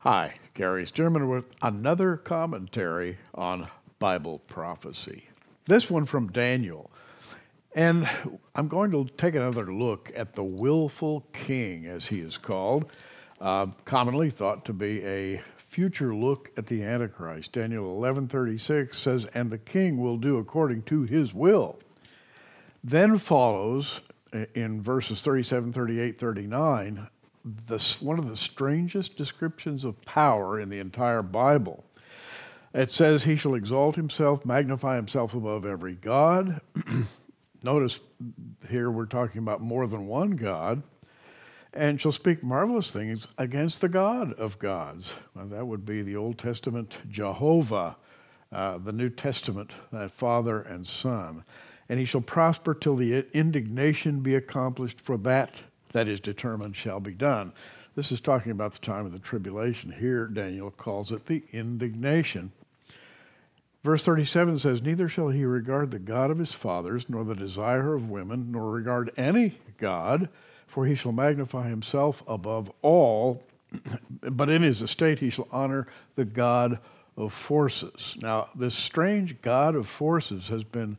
Hi, Gary Stearman with another commentary on Bible prophecy. This one from Daniel. And I'm going to take another look at the willful king, as he is called, commonly thought to be a future look at the Antichrist. Daniel 11:36 says, "And the king will do according to his will." Then follows, in verses 37, 38, 39, one of the strangest descriptions of power in the entire Bible. It says, "He shall exalt himself, magnify himself above every god." Notice here we're talking about more than one God. "And shall speak marvelous things against the God of gods." Well, that would be the Old Testament Jehovah, the New Testament Father and Son. "And he shall prosper till the indignation be accomplished, for that is determined shall be done." This is talking about the time of the tribulation. Here, Daniel calls it the indignation. Verse 37 says, "Neither shall he regard the God of his fathers, nor the desire of women, nor regard any God, for he shall magnify himself above all, but in his estate he shall honor the God of forces." Now, this strange God of forces has been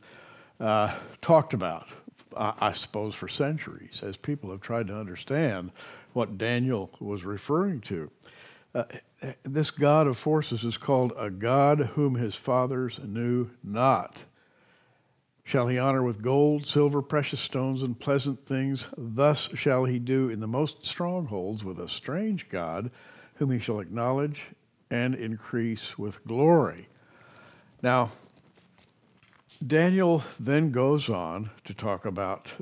talked about, I suppose, for centuries, as people have tried to understand what Daniel was referring to. This God of forces is called a God whom his fathers knew not. "Shall he honor with gold, silver, precious stones, and pleasant things? Thus shall he do in the most strongholds with a strange God, whom he shall acknowledge and increase with glory." Now, Daniel then goes on to talk about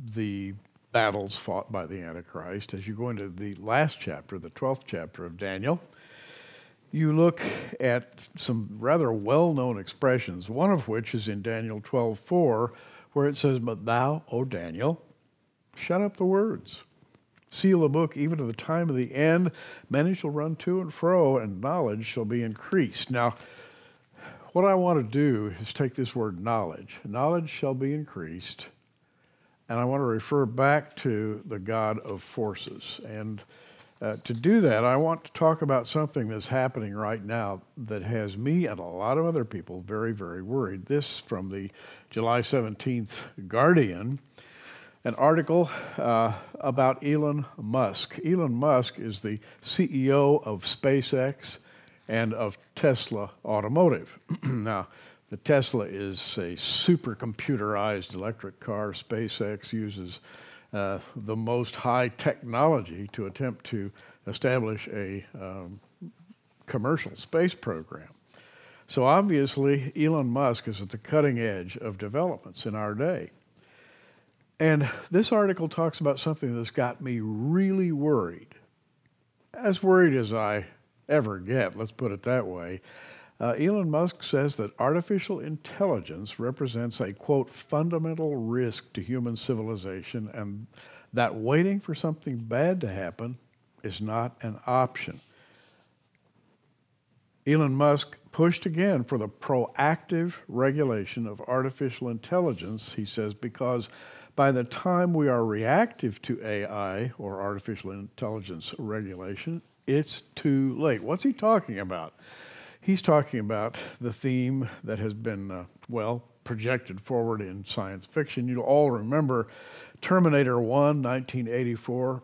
the battles fought by the Antichrist. As you go into the last chapter, the 12th chapter of Daniel, you look at some rather well-known expressions, one of which is in Daniel 12:4, where it says, "But thou, O Daniel, shut up the words. Seal the book even to the time of the end. Many shall run to and fro, and knowledge shall be increased." Now, what I want to do is take this word knowledge. Knowledge shall be increased. And I want to refer back to the God of forces. And to do that, I want to talk about something that's happening right now that has me and a lot of other people very, very worried. This from the July 17th Guardian, an article about Elon Musk. Elon Musk is the CEO of SpaceX and of Tesla Automotive. Now, the Tesla is a supercomputerized electric car. SpaceX uses the most high technology to attempt to establish a commercial space program. So obviously, Elon Musk is at the cutting edge of developments in our day. And this article talks about something that's got me really worried. As worried as I ever get, let's put it that way. Elon Musk says that artificial intelligence represents a, quote, fundamental risk to human civilization, and that waiting for something bad to happen is not an option. Elon Musk pushed again for the proactive regulation of artificial intelligence, he says, because by the time we are reactive to AI, or artificial intelligence regulation, it's too late. What's he talking about? He's talking about the theme that has been, projected forward in science fiction. You'll all remember Terminator 1, 1984,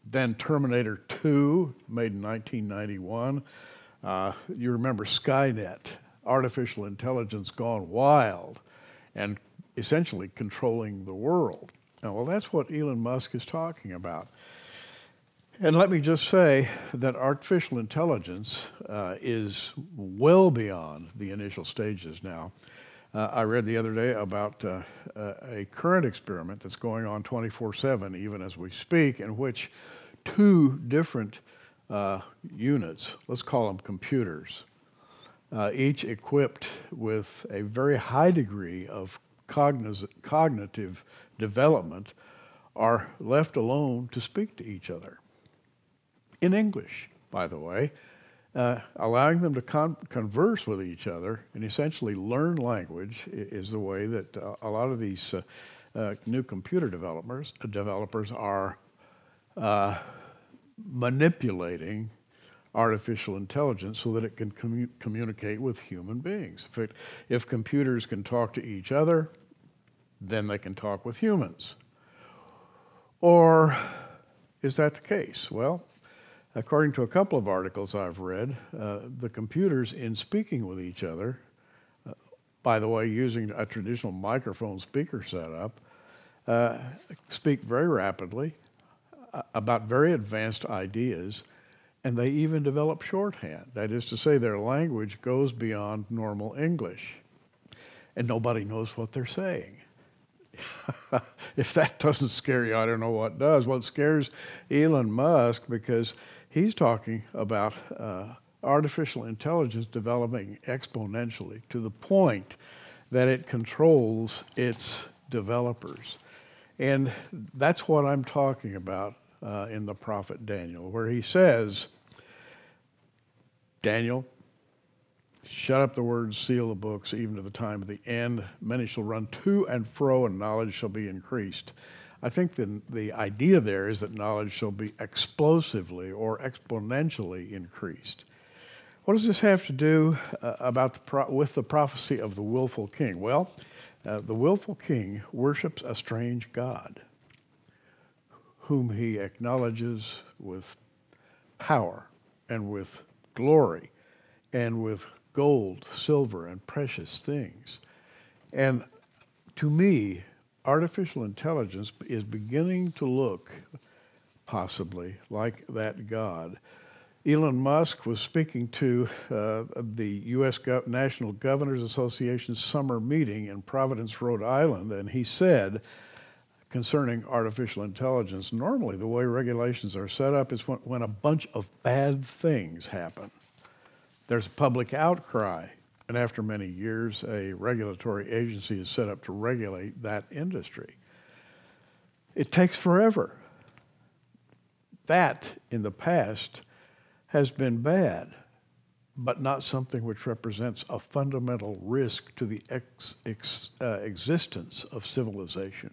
then Terminator 2, made in 1991. You remember Skynet, artificial intelligence gone wild and essentially controlling the world. Now, well, that's what Elon Musk is talking about. And let me just say that artificial intelligence is well beyond the initial stages now. I read the other day about a current experiment that's going on 24/7, even as we speak, in which two different units, let's call them computers, each equipped with a very high degree of cognitive development, are left alone to speak to each other. In English, by the way, allowing them to converse with each other and essentially learn language is the way that a lot of these new computer developers are manipulating artificial intelligence so that it can communicate with human beings. If computers can talk to each other, then they can talk with humans. Or is that the case? Well, according to a couple of articles I've read, the computers, in speaking with each other, by the way, using a traditional microphone speaker setup, speak very rapidly about very advanced ideas, and they even develop shorthand. That is to say, their language goes beyond normal English, and nobody knows what they're saying. If that doesn't scare you, I don't know what does. Well, it scares Elon Musk because he's talking about artificial intelligence developing exponentially to the point that it controls its developers. And that's what I'm talking about in the prophet Daniel, where he says, Daniel, shut up the words, seal the books, even to the time of the end. Many shall run to and fro, and knowledge shall be increased. I think the idea there is that knowledge shall be explosively or exponentially increased. What does this have to do with the prophecy of the willful king? Well, the willful king worships a strange god whom he acknowledges with power and with glory and with gold, silver, and precious things. And to me, artificial intelligence is beginning to look possibly like that God. Elon Musk was speaking to the U.S. National Governors Association's summer meeting in Providence, Rhode Island, and he said, concerning artificial intelligence, normally the way regulations are set up is when a bunch of bad things happen. There's a public outcry, and after many years, a regulatory agency is set up to regulate that industry. It takes forever. That, in the past, has been bad, but not something which represents a fundamental risk to the existence of civilization.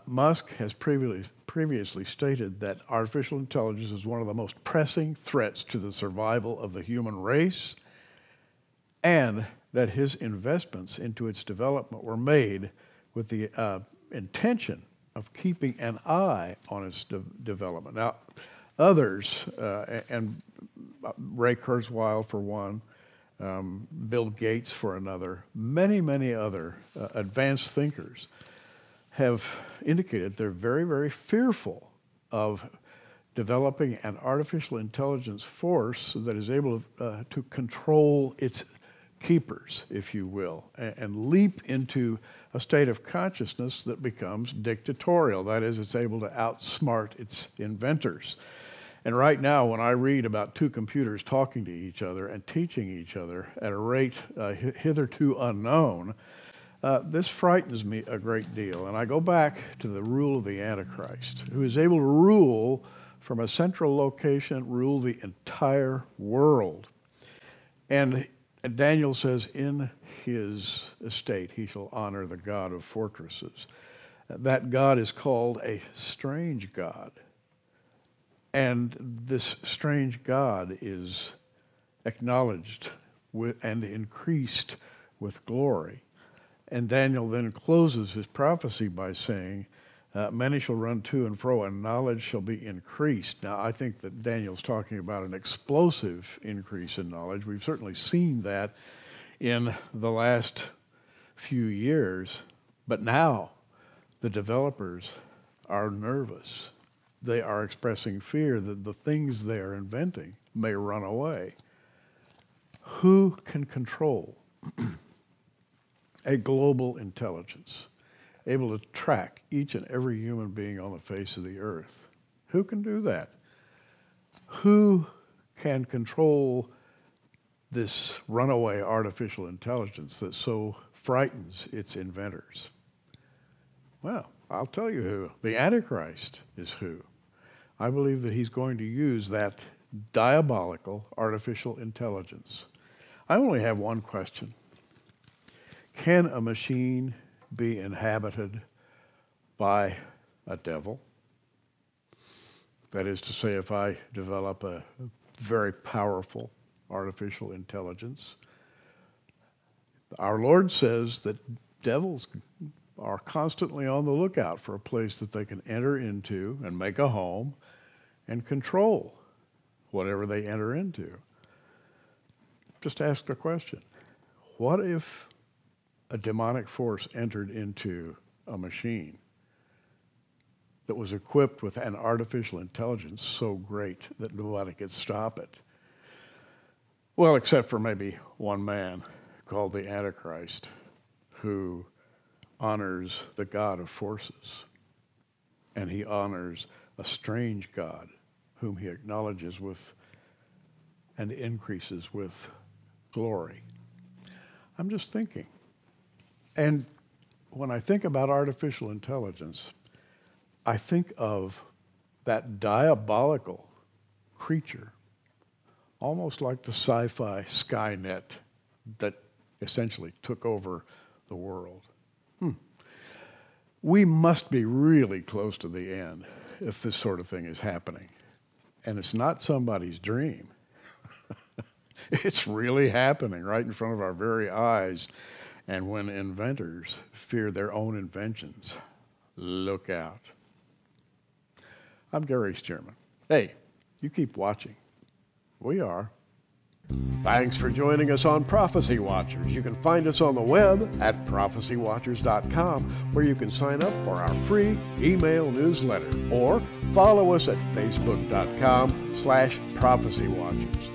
Musk has previously stated that artificial intelligence is one of the most pressing threats to the survival of the human race, and that his investments into its development were made with the intention of keeping an eye on its development. Now, others, and Ray Kurzweil for one, Bill Gates for another, many other advanced thinkers have indicated they're very, very fearful of developing an artificial intelligence force that is able to control its keepers, if you will, and leap into a state of consciousness that becomes dictatorial. That is, it's able to outsmart its inventors. And right now, when I read about two computers talking to each other and teaching each other at a rate hitherto unknown, this frightens me a great deal. And I go back to the rule of the Antichrist, who is able to rule from a central location, rule the entire world. And Daniel says, in his estate he shall honor the God of fortresses. That God is called a strange God. And this strange God is acknowledged and increased with glory. And Daniel then closes his prophecy by saying, many shall run to and fro, and knowledge shall be increased. Now, I think that Daniel's talking about an explosive increase in knowledge. We've certainly seen that in the last few years. But now, the developers are nervous. They are expressing fear that the things they are inventing may run away. Who can control a global intelligence able to track each and every human being on the face of the earth? Who can do that? Who can control this runaway artificial intelligence that so frightens its inventors? Well, I'll tell you who. The Antichrist is who. I believe that he's going to use that diabolical artificial intelligence. I only have one question. Can a machine be inhabited by a devil? That is to say, if I develop a very powerful artificial intelligence. Our Lord says that devils are constantly on the lookout for a place that they can enter into and make a home and control whatever they enter into. Just ask the question, what if a demonic force entered into a machine that was equipped with an artificial intelligence so great that nobody could stop it? Well, except for maybe one man called the Antichrist, who honors the God of forces, and he honors a strange God whom he acknowledges with and increases with glory. I'm just thinking. And when I think about artificial intelligence, I think of that diabolical creature, almost like the sci-fi Skynet that essentially took over the world. We must be really close to the end if this sort of thing is happening. And it's not somebody's dream. It's really happening right in front of our very eyes. And when inventors fear their own inventions, look out. I'm Gary Stearman. Hey, you keep watching. We are. Thanks for joining us on Prophecy Watchers. You can find us on the web at prophecywatchers.com, where you can sign up for our free email newsletter, or follow us at facebook.com/prophecywatchers.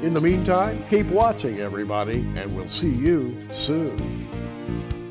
In the meantime, keep watching, everybody, and we'll see you soon.